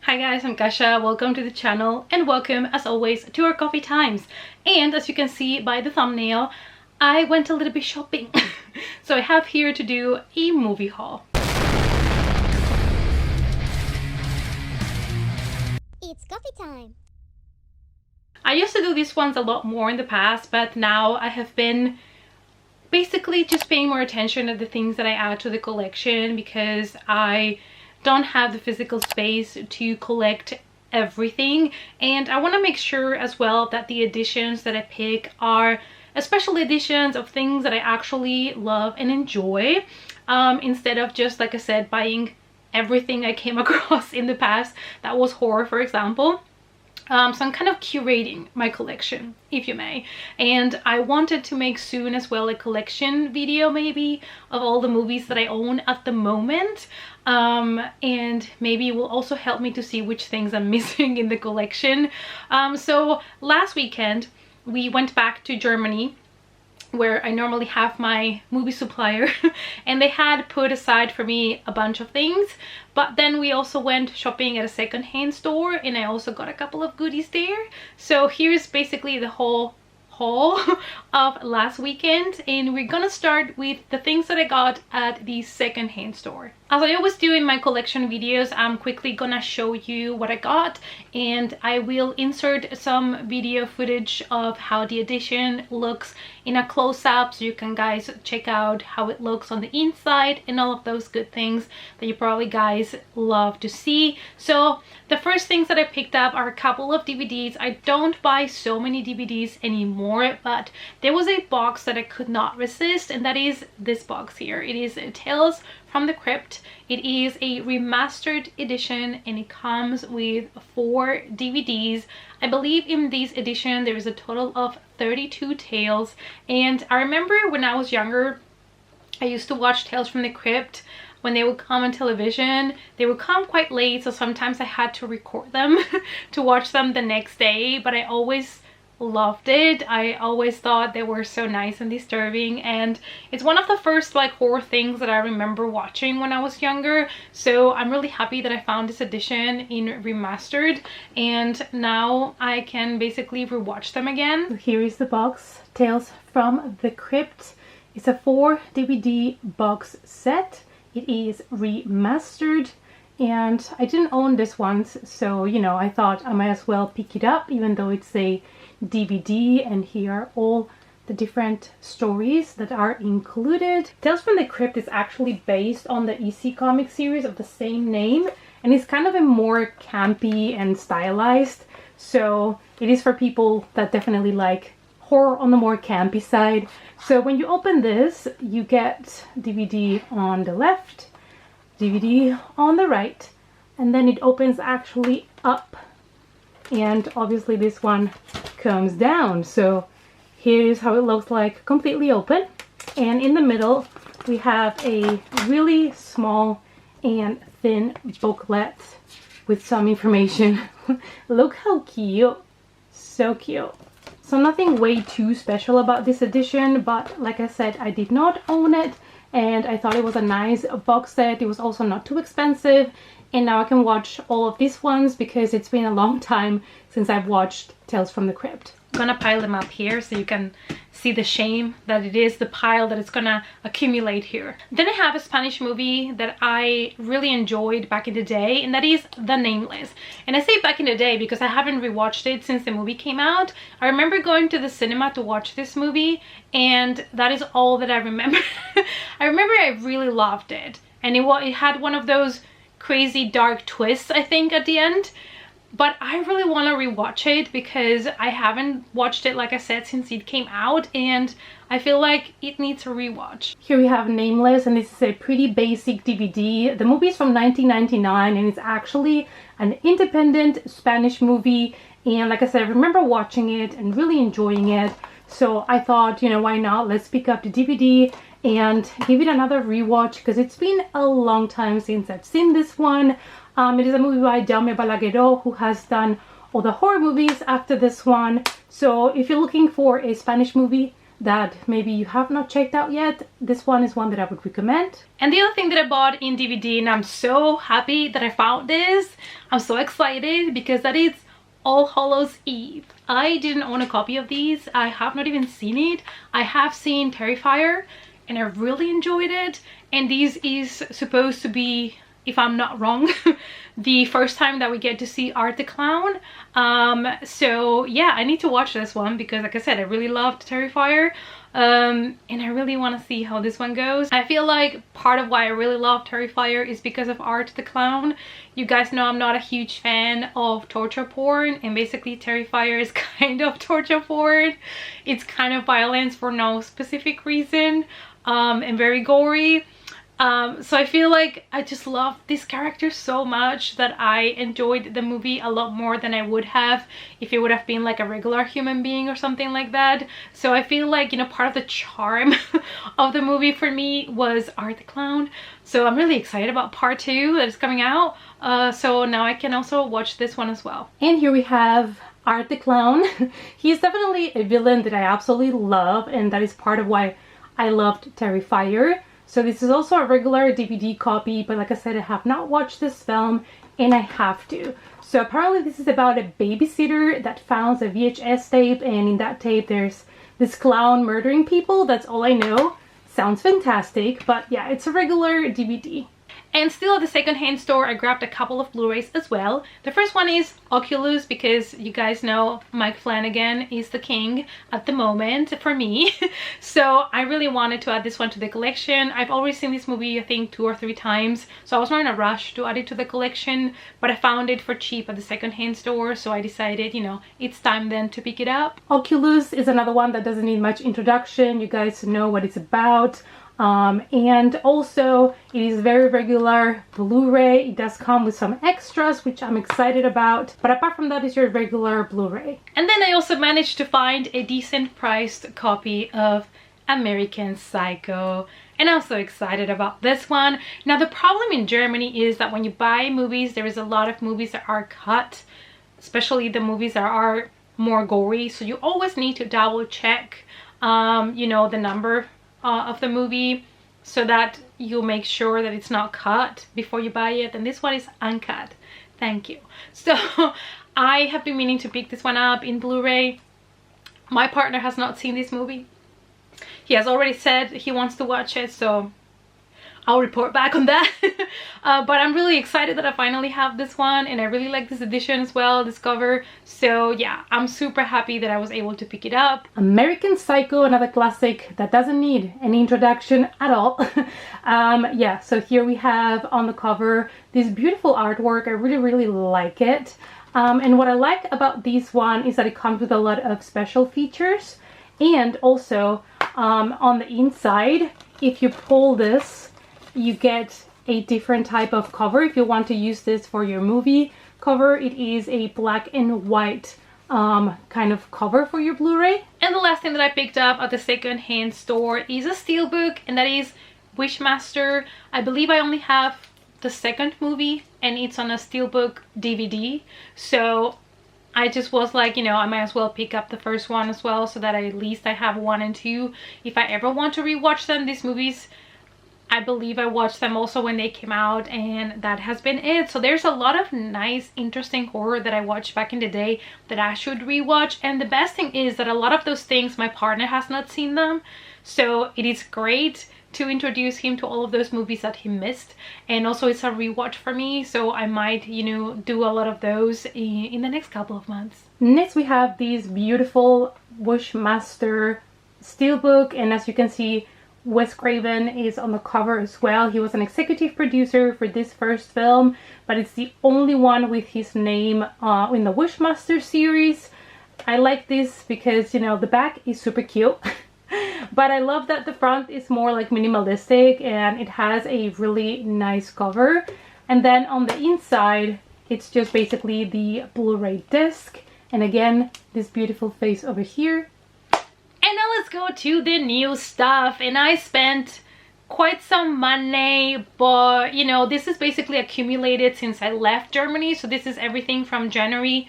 Hi guys, I'm Kasha. Welcome to the channel and welcome as always to our coffee times. And as you can see by the thumbnail, I went a little bit shopping. So I have here to do a movie haul. It's coffee time. I used to do these ones a lot more in the past, but now I have been basically just paying more attention to the things that I add to the collection because I don't have the physical space to collect everything, and I want to make sure as well that the editions that I pick are special editions of things that I actually love and enjoy, instead of just, like I said, buying everything I came across in the past that was horror, for example. So I'm kind of curating my collection, if you may, and I wanted to make soon as well a collection video maybe of all the movies that I own at the moment, and maybe it will also help me to see which things I'm missing in the collection. So last weekend we went back to Germany, where I normally have my movie supplier, and they had put aside for me a bunch of things, but then we also went shopping at a second-hand store and I also got a couple of goodies there. So here's basically the whole haul of last weekend, and we're gonna start with the things that I got at the second-hand store. As I always do in my collection videos, I'm quickly gonna show you what I got, and I will insert some video footage of how the edition looks in a close-up so you can guys check out how it looks on the inside and all of those good things that you probably guys love to see. So the first things that I picked up are a couple of DVDs. I don't buy so many DVDs anymore, but there was a box that I could not resist, and that is this box here. It is Tales from the Crypt. It is a remastered edition and it comes with 4 DVDs. I believe in this edition there is a total of 32 tales, and I remember when I was younger I used to watch Tales from the Crypt when they would come on television. They would come quite late, so sometimes I had to record them to watch them the next day, but I always loved it. I always thought they were so nice and disturbing, and it's one of the first like horror things that I remember watching when I was younger. So I'm really happy that I found this edition in remastered, and now I can basically rewatch them again. Here is the box, Tales from the Crypt. It's a 4 DVD box set. It is remastered, and I didn't own this once, so you know, I thought I might as well pick it up even though it's a DVD, and here are all the different stories that are included. Tales from the Crypt is actually based on the EC comic series of the same name, and it's kind of a more campy and stylized, so it is for people that definitely like horror on the more campy side. So when you open this, you get DVD on the left, DVD on the right, and then it opens actually up, and obviously this one comes down. So here's how it looks like completely open, and in the middle we have a really small and thin booklet with some information. Look how cute, so cute. So nothing way too special about this edition, but like I said, I did not own it and I thought it was a nice box set. It was also not too expensive, and now I can watch all of these ones because it's been a long time since I've watched Tales from the Crypt. I'm gonna pile them up here so you can see the shame that it is, the pile that it's gonna accumulate here. Then I have a Spanish movie that I really enjoyed back in the day, and that is The Nameless. And I say back in the day because I haven't rewatched it since the movie came out. I remember going to the cinema to watch this movie, and that is all that I remember. I remember I really loved it, and it had one of those crazy dark twists, I think, at the end. But I really want to rewatch it because I haven't watched it, like I said, since it came out, and I feel like it needs a rewatch. Here we have Nameless, and this is a pretty basic DVD. The movie is from 1999 and it's actually an independent Spanish movie, and like I said, I remember watching it and really enjoying it. So I thought, you know, why not? Let's pick up the DVD and give it another rewatch because it's been a long time since I've seen this one. It is a movie by Jaume Balagueró, who has done all the horror movies after this one. So if you're looking for a Spanish movie that maybe you have not checked out yet, this one is one that I would recommend. And the other thing that I bought in DVD, and I'm so happy that I found this, I'm so excited, because that is All Hallows Eve. I didn't own a copy of these. I have not even seen it. I have seen Terrifier and I really enjoyed it, and this is supposed to be, if I'm not wrong, the first time that we get to see Art the Clown. So yeah, I need to watch this one because, like I said, I really loved Terrifier, and I really want to see how this one goes. I feel like part of why I really love Terrifier is because of Art the Clown. You guys know I'm not a huge fan of torture porn, and basically Terrifier is kind of torture porn. It's kind of violence for no specific reason, and very gory. So I feel like I just love this character so much that I enjoyed the movie a lot more than I would have if it would have been like a regular human being or something like that. So I feel like, you know, part of the charm of the movie for me was Art the Clown. So I'm really excited about part 2 that is coming out. So now I can also watch this one as well. And here we have Art the Clown. He's definitely a villain that I absolutely love, and that is part of why I loved Terrifier. So this is also a regular DVD copy, but like I said, I have not watched this film and I have to. So apparently this is about a babysitter that found a VHS tape, and in that tape there's this clown murdering people. That's all I know. Sounds fantastic, but yeah, it's a regular DVD. And still at the secondhand store, I grabbed a couple of Blu-rays as well. The first one is Oculus, because you guys know Mike Flanagan is the king at the moment for me. So I really wanted to add this one to the collection. I've already seen this movie, I think 2 or 3 times, so I was not in a rush to add it to the collection, but I found it for cheap at the secondhand store, so I decided, you know, it's time then to pick it up. Oculus is another one that doesn't need much introduction. You guys know what it's about. And also it is very regular Blu-ray. It does come with some extras, which I'm excited about, but apart from that, it's your regular Blu-ray. And then I also managed to find a decent priced copy of American Psycho, and I'm so excited about this one. Now the problem in Germany is that when you buy movies, there is a lot of movies that are cut, especially the movies that are more gory, so you always need to double check you know, the number of the movie, so that you make sure that it's not cut before you buy it. And this one is uncut, thank you. So I have been meaning to pick this one up in Blu-ray. My partner has not seen this movie. He has already said he wants to watch it, so I'll report back on that. But I'm really excited that I finally have this one, and I really like this edition as well, this cover. So yeah, I'm super happy that I was able to pick it up. American Psycho, another classic that doesn't need any introduction at all. Yeah, so here we have on the cover this beautiful artwork. I really like it. And what I like about this one is that it comes with a lot of special features, and also on the inside, if you pull this, you get a different type of cover. If you want to use this for your movie cover, it is a black and white kind of cover for your Blu-ray. And the last thing that I picked up at the second-hand store is a Steelbook, and that is Wishmaster. I believe I only have the second movie, and it's on a Steelbook DVD. So I just was like, you know, I might as well pick up the first one as well, so that at least I have 1 and 2 if I ever want to rewatch them. These movies, I believe I watched them also when they came out, and that has been it. So there's a lot of nice, interesting horror that I watched back in the day that I should rewatch. And the best thing is that a lot of those things, my partner has not seen them. So it is great to introduce him to all of those movies that he missed. And also it's a rewatch for me, so I might, you know, do a lot of those in the next couple of months. Next we have these beautiful Wishmaster Steelbook, and as you can see, Wes Craven is on the cover as well. He was an executive producer for this first film, but it's the only one with his name in the Wishmaster series. I like this because, you know, the back is super cute. But I love that the front is more like minimalistic, and it has a really nice cover. And then on the inside, it's just basically the Blu-ray disc. And again, this beautiful face over here. And now let's go to the new stuff. And I spent quite some money, but you know, this is basically accumulated since I left Germany. So this is everything from January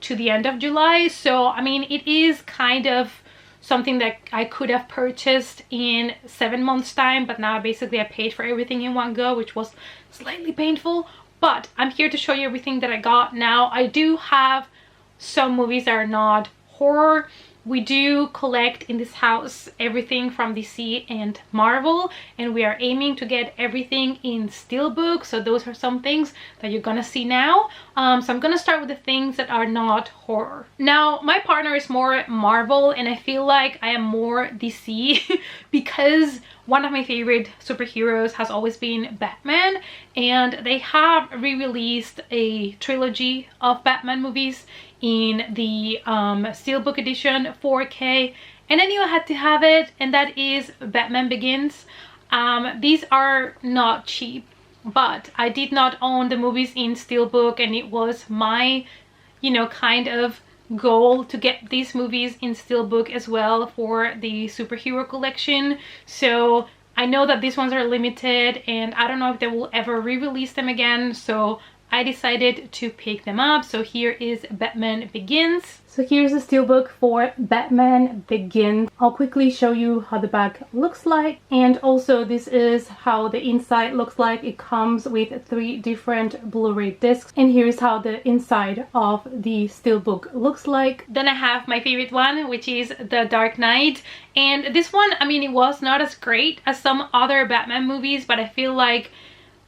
to the end of July. So I mean, it is kind of something that I could have purchased in 7 months time, but now basically I paid for everything in one go, which was slightly painful. But I'm here to show you everything that I got. Now I do have some movies that are not horror. We do collect in this house everything from DC and Marvel, and we are aiming to get everything in Steelbook. So those are some things that you're gonna see now. So I'm gonna start with the things that are not horror. Now my partner is more Marvel, and I feel like I am more DC because one of my favorite superheroes has always been Batman, and they have re-released a trilogy of Batman movies in the Steelbook edition 4K, and I knew I had to have it, and that is Batman Begins. These are not cheap, but I did not own the movies in Steelbook, and it was my, you know, kind of goal to get these movies in Steelbook as well for the superhero collection. So I know that these ones are limited, and I don't know if they will ever re-release them again, so I decided to pick them up. So here is Batman Begins. So here's the Steelbook for Batman Begins. I'll quickly show you how the back looks like, and also this is how the inside looks like. It comes with 3 different Blu-ray discs, and here's how the inside of the Steelbook looks like. Then I have my favorite one, which is The Dark Knight, and this one, I mean, it was not as great as some other Batman movies, but I feel like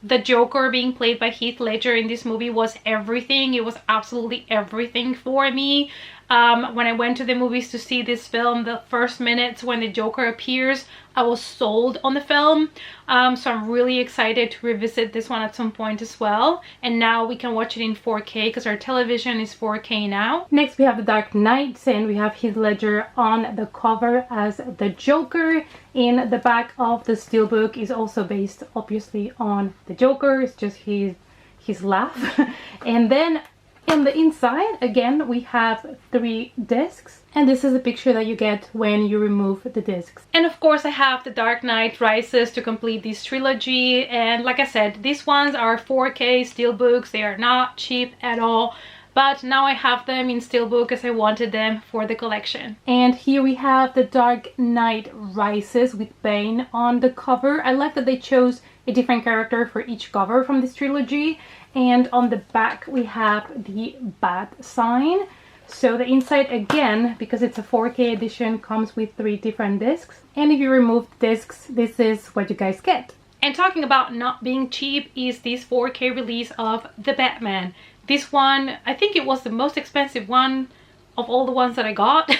the Joker being played by Heath Ledger in this movie was everything. It was absolutely everything for me. When I went to the movies to see this film, the first minutes when the Joker appears, I was sold on the film. So I'm really excited to revisit this one at some point as well. And now we can watch it in 4K because our television is 4K now. Next we have The Dark Knight, and we have Heath Ledger on the cover as the Joker. In the back of the Steelbook is also based obviously on the Joker. It's just his laugh. And then in the inside, again, we have 3 discs, and this is the picture that you get when you remove the discs. And of course I have The Dark Knight Rises to complete this trilogy, and like I said, these ones are 4K Steelbooks. They are not cheap at all, but now I have them in Steelbook as I wanted them for the collection. And here we have The Dark Knight Rises with Bane on the cover. I like that they chose a different character for each cover from this trilogy. And on the back we have the bat sign. So the inside, again, because it's a 4K edition, comes with 3 different discs. And if you remove the discs, this is what you guys get. And talking about not being cheap is this 4K release of The Batman. This one, I think it was the most expensive one of all the ones that I got,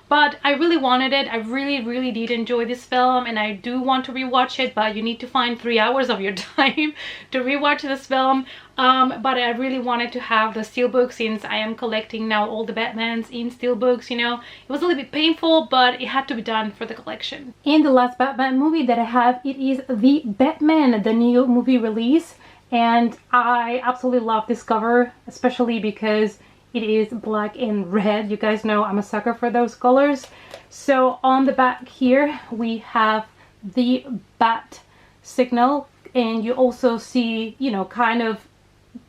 but I really wanted it. I really did enjoy this film, and I do want to rewatch it, but you need to find 3 hours of your time to rewatch this film. But I really wanted to have the Steelbook since I am collecting now all the Batmans in Steelbooks, you know. It was a little bit painful, but it had to be done for the collection. And the last Batman movie that I have, it is The Batman, the new movie release. And I absolutely love this cover, especially because it is black and red. You guys know I'm a sucker for those colors. So on the back here we have the bat signal, and you also see, you know, kind of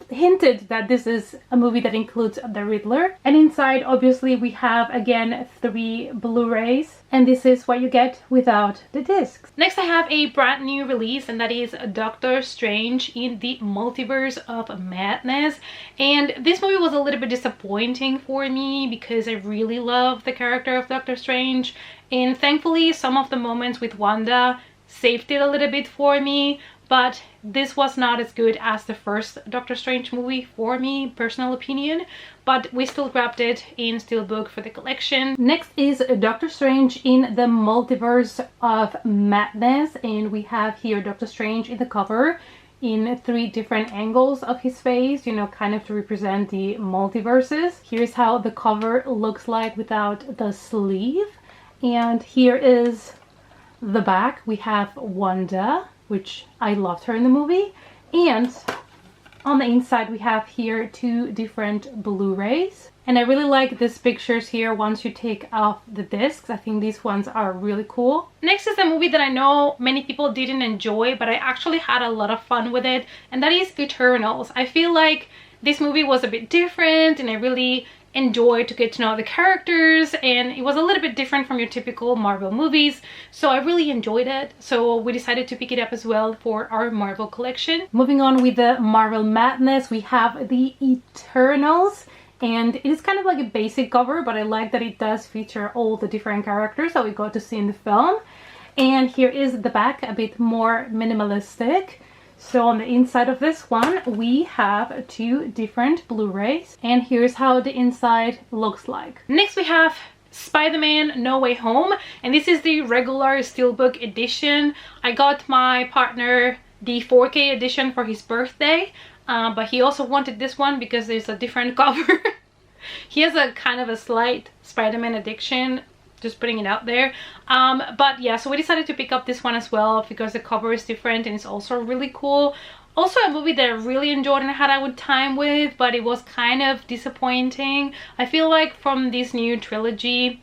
hinted that this is a movie that includes the Riddler. And inside obviously we have again 3 Blu-rays, and this is what you get without the discs. Next I have a brand new release, and that is Doctor Strange in the Multiverse of Madness. And this movie was a little bit disappointing for me because I really love the character of Doctor Strange, and thankfully some of the moments with Wanda saved it a little bit for me. But this was not as good as the first Doctor Strange movie for me, personal opinion, but we still grabbed it in Steelbook for the collection. Next is Doctor Strange in the Multiverse of Madness, and we have here Doctor Strange in the cover in 3 different angles of his face, you know, kind of to represent the multiverses. Here's how the cover looks like without the sleeve, and here is the back. We have Wanda, which I loved her in the movie, and on the inside we have here 2 different Blu-rays. And I really like these pictures here once you take off the discs. I think these ones are really cool. Next is a movie that I know many people didn't enjoy, but I actually had a lot of fun with it, and that is Eternals. I feel like this movie was a bit different, and I really enjoy to get to know the characters, and it was a little bit different from your typical Marvel movies, so I really enjoyed it. So we decided to pick it up as well for our Marvel collection. Moving on with the Marvel madness, we have the Eternals, and it is kind of like a basic cover, but I like that it does feature all the different characters that we got to see in the film. And here is the back, a bit more minimalistic. So on the inside of this one, we have 2 different Blu-rays, and here's how the inside looks like. Next we have SpiderMan No Way Home, and this is the regular Steelbook edition. I got my partner the 4K edition for his birthday, but he also wanted this one because there's a different cover. He has a kind of a slight Spider-Man addiction, just putting it out there. But yeah, so we decided to pick up this one as well because the cover is different and it's also really cool. Also a movie that I really enjoyed and had a good time with, but it was kind of disappointing. I feel like from this new trilogy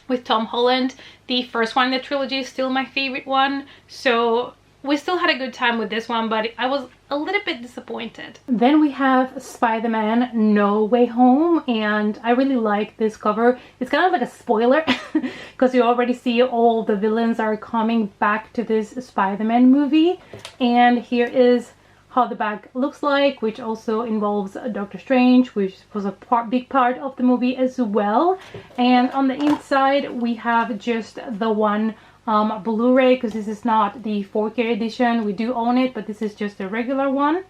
with Tom Holland, the first one in the trilogy is still my favorite one. So we still had a good time with this one, but I was a little bit disappointed. Then we have Spider-Man No Way Home, and I really like this cover. It's kind of like a spoiler because you already see all the villains are coming back to this Spider-Man movie. And here is how the back looks like, which also involves Doctor Strange, which was a big part of the movie as well. And on the inside we have just the one Blu-ray, because this is not the 4K edition. We do own it, but this is just a regular one.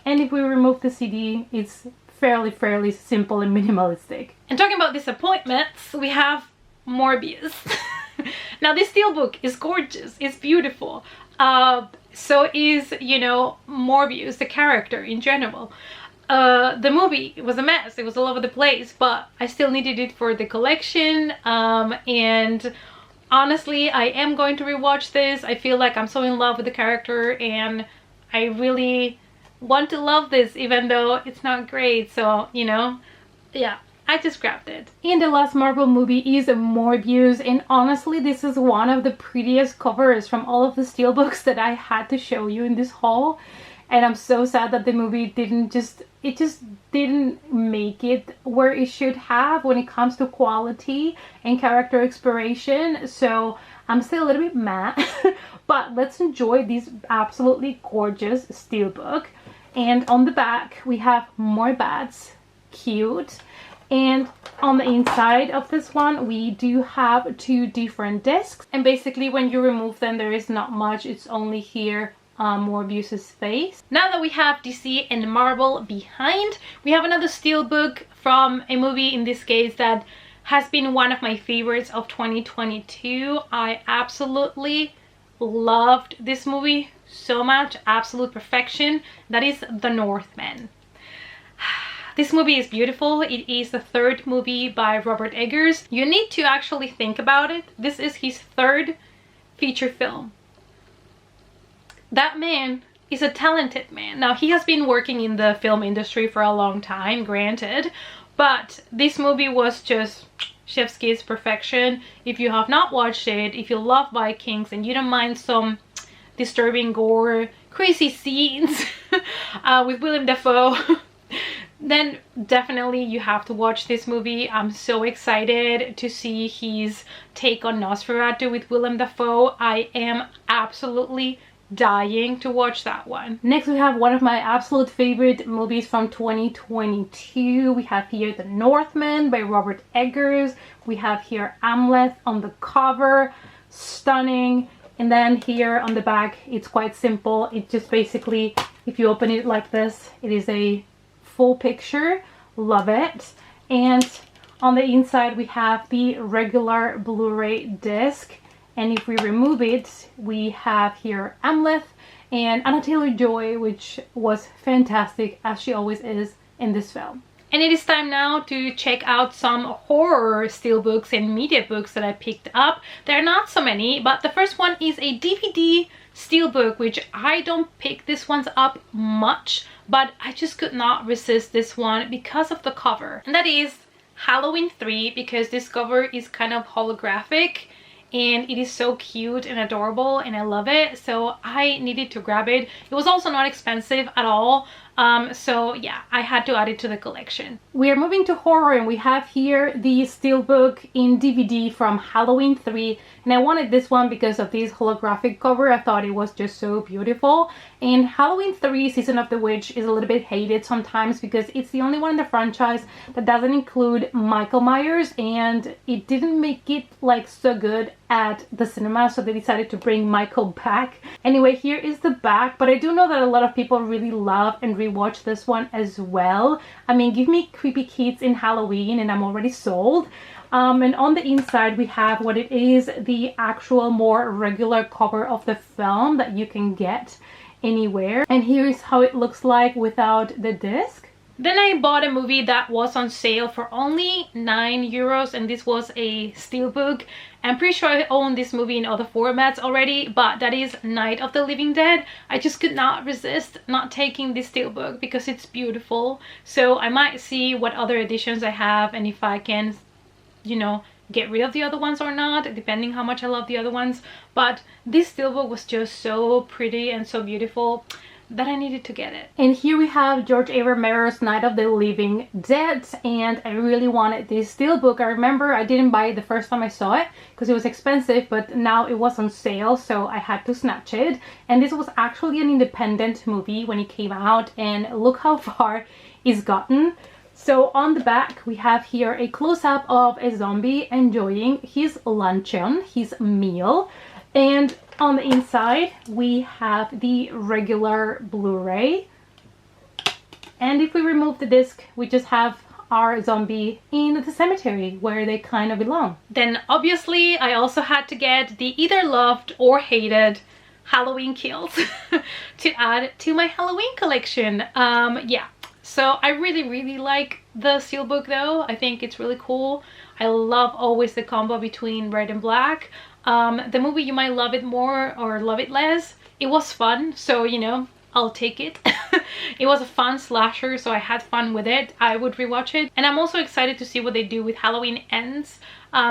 And if we remove the CD, it's fairly simple and minimalistic. And talking about disappointments, we have Morbius. Now this Steelbook is gorgeous, it's beautiful. So is, you know, Morbius, the character in general. The movie, it was a mess, it was all over the place, but I still needed it for the collection. And honestly, I am going to rewatch this. I feel like I'm so in love with the character and I really want to love this even though it's not great. So, you know, yeah, I just grabbed it. And the last Marvel movie is Morbius, and honestly this is one of the prettiest covers from all of the Steelbooks that I had to show you in this haul. And I'm so sad that the movie didn't make it where it should have when it comes to quality and character exploration. So I'm still a little bit mad, but let's enjoy this absolutely gorgeous Steelbook. And on the back we have more bats, cute. And on the inside of this one we do have 2 different discs, and basically when you remove them there is not much, it's only here Morbius's face. Now that we have DC and Marvel behind, we have another Steelbook from a movie, in this case, that has been one of my favorites of 2022. I absolutely loved this movie so much, absolute perfection. That is The Northmen. This movie is beautiful. It is the 3rd movie by Robert Eggers. You need to actually think about it. This is his 3rd feature film. That man is a talented man. Now, he has been working in the film industry for a long time, granted, but this movie was just chef's kiss perfection. If you have not watched it, if you love Vikings and you don't mind some disturbing gore, crazy scenes with Willem Dafoe, then definitely you have to watch this movie. I'm so excited to see his take on Nosferatu with Willem Dafoe. I am absolutely dying to watch that one. Next we have one of my absolute favorite movies from 2022. We have here The Northmen by Robert Eggers. We have here Amleth on the cover, stunning. And then here on the back it's quite simple. It just basically, if you open it like this, it is a full picture. Love it. And on the inside we have the regular Blu-ray disc. And if we remove it, we have here Amleth and Anna Taylor-Joy, which was fantastic, as she always is in this film. And it is time now to check out some horror Steelbooks and Mediabooks that I picked up. There are not so many, but the first one is a DVD Steelbook, which I don't pick these ones up much, but I just could not resist this one because of the cover. And that is Halloween 3, because this cover is kind of holographic. And it is so cute and adorable and I love it, so I needed to grab it. It was also not expensive at all. So yeah, I had to add it to the collection. We are moving to horror, and we have here the Steelbook in DVD from Halloween 3, and I wanted this one because of this holographic cover. I thought it was just so beautiful. And Halloween 3 Season of the Witch is a little bit hated sometimes because it's the only one in the franchise that doesn't include Michael Myers, and it didn't make it like so good at the cinema, so they decided to bring Michael back. Anyway, here is the back, but I do know that a lot of people really love and rewatch this one as well. I mean, give me creepy kids in Halloween and I'm already sold. And on the inside we have what it is, the actual more regular cover of the film that you can get anywhere, and here is how it looks like without the disc. Then I bought a movie that was on sale for only €9, and this was a Steelbook. I'm pretty sure I own this movie in other formats already, but that is Night of the Living Dead. I just could not resist not taking this Steelbook because it's beautiful. So I might see what other editions I have and if I can, you know, get rid of the other ones or not, depending how much I love the other ones. But this Steelbook was just so pretty and so beautiful that I needed to get it. And here we have George A. Romero's Night of the Living Dead, and I really wanted this Steelbook. I remember I didn't buy it the first time I saw it because it was expensive, but now it was on sale, so I had to snatch it. And this was actually an independent movie when it came out, and look how far it's gotten. So on the back we have here a close-up of a zombie enjoying his luncheon, his meal, and on the inside we have the regular Blu-ray, and if we remove the disc we just have our zombie in the cemetery where they kind of belong. Then obviously I also had to get the either loved or hated Halloween Kills to add to my Halloween collection. Yeah, so I really like the Steelbook though. I think it's really cool. I love always the combo between red and black. The movie, you might love it more or love it less. It was fun, so you know, I'll take it. It was a fun slasher, so I had fun with it. I would rewatch it, and I'm also excited to see what they do with Halloween Ends,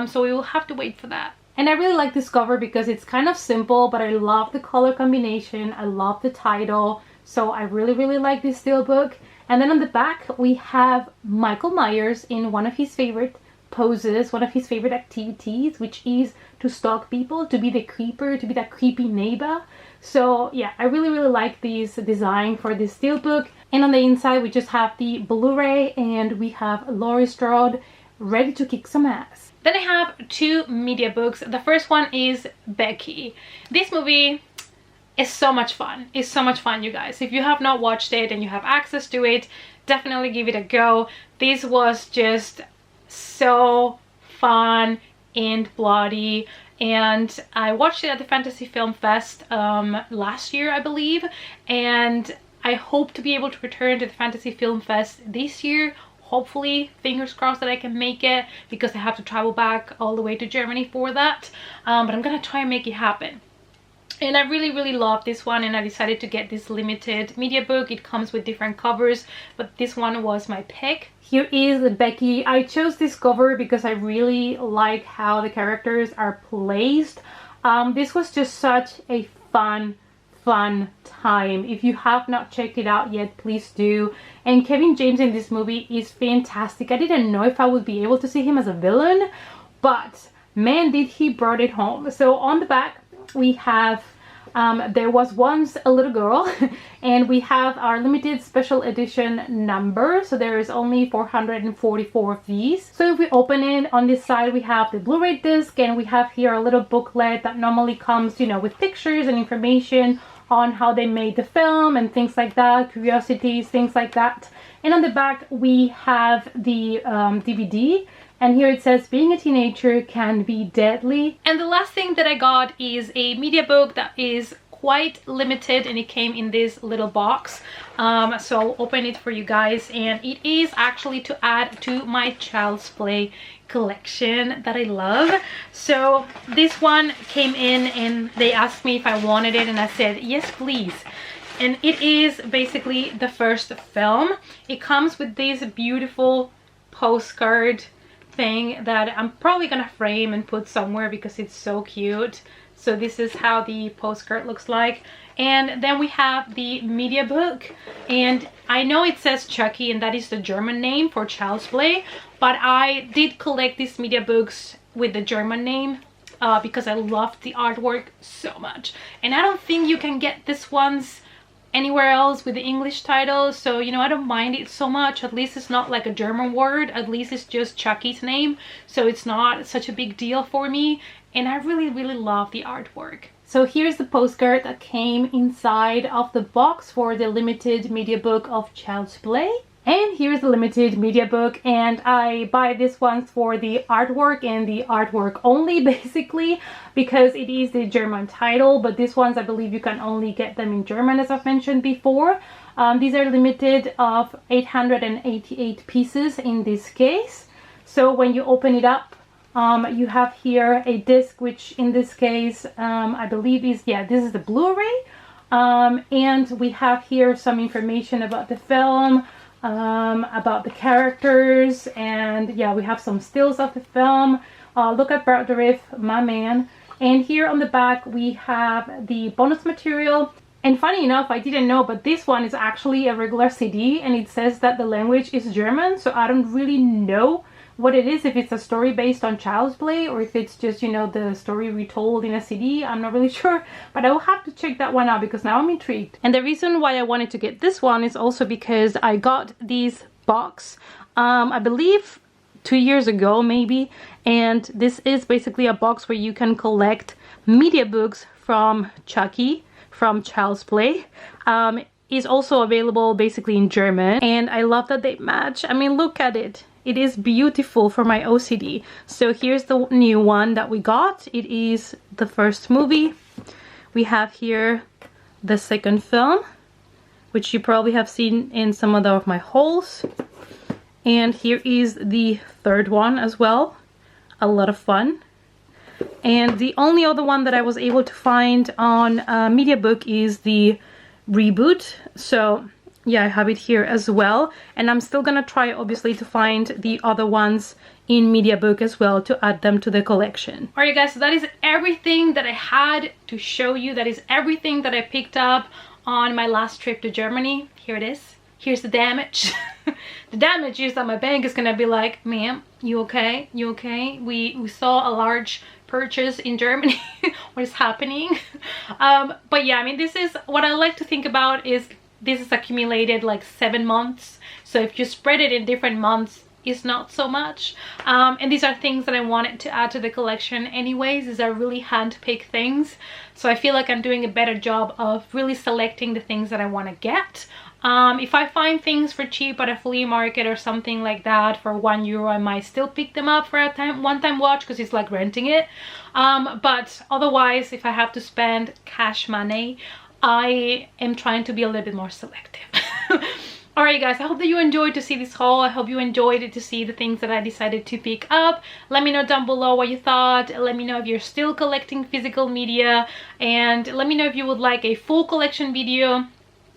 so we will have to wait for that. And I really like this cover because it's kind of simple, but I love the color combination. I love the title, so I really like this Steelbook. And then on the back we have Michael Myers in one of his favorite poses, one of his favorite activities, which is to stalk people, to be the creeper, to be that creepy neighbor. So yeah, I really like this design for this Steelbook. And on the inside we just have the Blu-ray, and we have Laurie Strode ready to kick some ass. Then I have two Mediabooks. The first one is Becky. This movie is so much fun. It's so much fun, you guys. If you have not watched it and you have access to it, definitely give it a go. This was just so fun and bloody, and I watched it at the Fantasy Film Fest last year, I believe, and I hope to be able to return to the Fantasy Film Fest this year. Hopefully, fingers crossed that I can make it, because I have to travel back all the way to Germany for that, but I'm gonna try and make it happen. And I really love this one, and I decided to get this limited Mediabook. It comes with different covers, but this one was my pick. Here is Becky. I chose this cover because I really like how the characters are placed. This was just such a fun time. If you have not checked it out yet, please do. And Kevin James in this movie is fantastic. I didn't know if I would be able to see him as a villain, but man, did he brought it home. So on the back we have There Was Once a Little Girl, and we have our limited special edition number, so there is only 444 of these. So if we open it, on this side we have the Blu-ray disc, and we have here a little booklet that normally comes, you know, with pictures and information on how they made the film and things like that, curiosities, things like that. And on the back we have the DVD. And here it says, being a teenager can be deadly. And the last thing that I got is a Mediabook that is quite limited, and it came in this little box. So I'll open it for you guys, and it is actually to add to my Child's Play collection that I love. So this one came in and they asked me if I wanted it, and I said, yes, please. And it is basically the first film. It comes with this beautiful postcard thing that I'm probably gonna frame and put somewhere because it's so cute. So this is how the postcard looks like. And then we have the Mediabook, and I know it says Chucky and that is the German name for Child's Play, but I did collect these Mediabooks with the German name because I loved the artwork so much, and I don't think you can get this ones anywhere else with the English title. So, you know, I don't mind it so much. At least it's not like a German word, at least it's just Chucky's name, so it's not such a big deal for me, and I really love the artwork. So here's the postcard that came inside of the box for the limited Mediabook of Child's Play. And here's the limited Mediabook, and I buy this one for the artwork and the artwork only, basically, because it is the German title, but these ones I believe you can only get them in German, as I've mentioned before. These are limited of 888 pieces in this case. So when you open it up, you have here a disc, which in this case I believe is, yeah, this is the Blu-ray, and we have here some information about the film, about the characters, and yeah, we have some stills of the film. Look at Broderick, my man. And here on the back we have the bonus material. And funny enough, I didn't know, but this one is actually a regular CD, and it says that the language is German, so I don't really know what it is, if it's a story based on Child's Play or if it's just, you know, the story retold in a CD. I'm not really sure, but I will have to check that one out because now I'm intrigued. And the reason why I wanted to get this one is also because I got these box I believe 2 years ago maybe, and this is basically a box where you can collect media books from Chucky, from Child's Play. Is also available basically in German, and I love that they match. I mean, look at it. It is beautiful for my OCD. So here's the new one that we got. It is the first movie. We have here the second film, which you probably have seen in some other of my hauls. And here is the third one as well. A lot of fun. And the only other one that I was able to find on Mediabook is the reboot. So yeah, I have it here as well, and I'm still gonna try obviously to find the other ones in Mediabook as well to add them to the collection. Alright guys, so that is everything that I had to show you. That is everything that I picked up on my last trip to Germany. Here it is. Here's the damage. The damage is that my bank is gonna be like, ma'am, you okay? You okay? We saw a large purchase in Germany. What is happening? But yeah, I mean, this is what I like to think about is this is accumulated like 7 months. So if you spread it in different months, it's not so much. And these are things that I wanted to add to the collection anyways. These are really hand-picked things. So I feel like I'm doing a better job of really selecting the things that I want to get. If I find things for cheap at a flea market or something like that for €1, I might still pick them up for a one-time watch because it's like renting it. But otherwise, if I have to spend cash money, I am trying to be a little bit more selective. Alright guys, I hope that you enjoyed to see this haul. I hope you enjoyed it to see the things that I decided to pick up. Let me know down below what you thought. Let me know if you're still collecting physical media, and let me know if you would like a full collection video,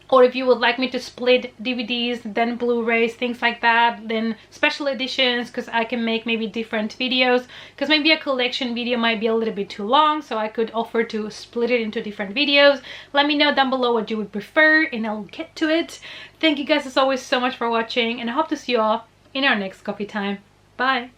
or if you would like me to split DVDs, then Blu-rays, things like that, then special editions, because I can make maybe different videos, because maybe a collection video might be a little bit too long, so I could offer to split it into different videos. Let me know down below what you would prefer, and I'll get to it. Thank you guys as always so much for watching, and I hope to see you all in our next coffee time. Bye!